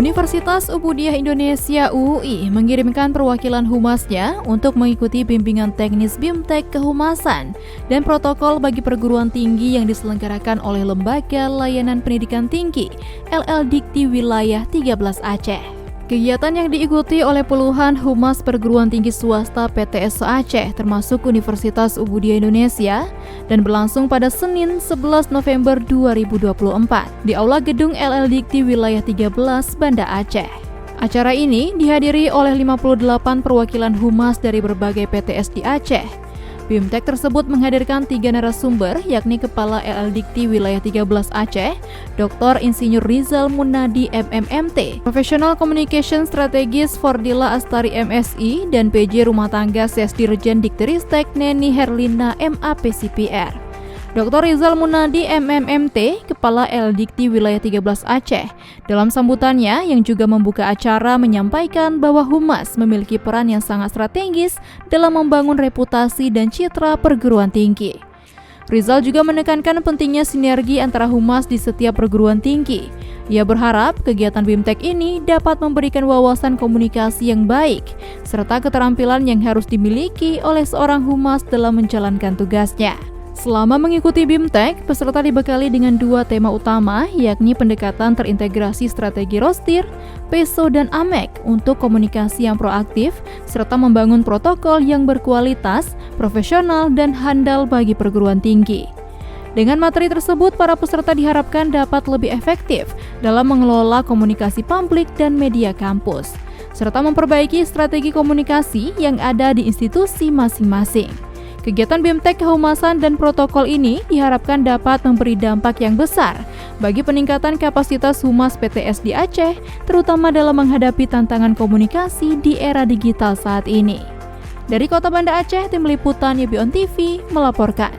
Universitas Ubudiyah Indonesia (UUI) mengirimkan perwakilan humasnya untuk mengikuti bimbingan teknis BIMTEK Kehumasan dan protokol bagi perguruan tinggi yang diselenggarakan oleh Lembaga Layanan Pendidikan Tinggi LL.Dikti Wilayah 13 Aceh. Kegiatan yang diikuti oleh puluhan humas perguruan tinggi swasta PTS Aceh termasuk Universitas Ubudiyah Indonesia dan berlangsung pada Senin 11 November 2024 di Aula Gedung LL.Dikti Wilayah 13 Banda Aceh. Acara ini dihadiri oleh 58 perwakilan humas dari berbagai PTS di Aceh. BIMTEK tersebut menghadirkan 3 narasumber, yakni Kepala LL.Dikti Wilayah 13 Aceh, Dr. Insinyur Rizal Munadi MMMT, Professional Communication Strategis Fordila Astari MSI, dan PJ Rumah Tangga Sesdirjen Dikteristek Neni Herlina MAPCPR. Dr. Rizal Munadi MMMT, Kepala LL.Dikti Wilayah 13 Aceh, dalam sambutannya yang juga membuka acara menyampaikan bahwa humas memiliki peran yang sangat strategis dalam membangun reputasi dan citra perguruan tinggi. Rizal juga menekankan pentingnya sinergi antara humas di setiap perguruan tinggi. Ia berharap kegiatan BIMTEK ini dapat memberikan wawasan komunikasi yang baik, serta keterampilan yang harus dimiliki oleh seorang humas dalam menjalankan tugasnya. Selama mengikuti BIMTEK, peserta dibekali dengan 2 tema utama, yakni pendekatan terintegrasi strategi Rostir, PESO, dan AMEK untuk komunikasi yang proaktif, serta membangun protokol yang berkualitas, profesional, dan handal bagi perguruan tinggi. Dengan materi tersebut, para peserta diharapkan dapat lebih efektif dalam mengelola komunikasi publik dan media kampus, serta memperbaiki strategi komunikasi yang ada di institusi masing-masing. Kegiatan BIMTEK Kehumasan dan protokol ini diharapkan dapat memberi dampak yang besar bagi peningkatan kapasitas humas PTS di Aceh, terutama dalam menghadapi tantangan komunikasi di era digital saat ini. Dari Kota Banda Aceh, Tim Liputan YBON TV melaporkan.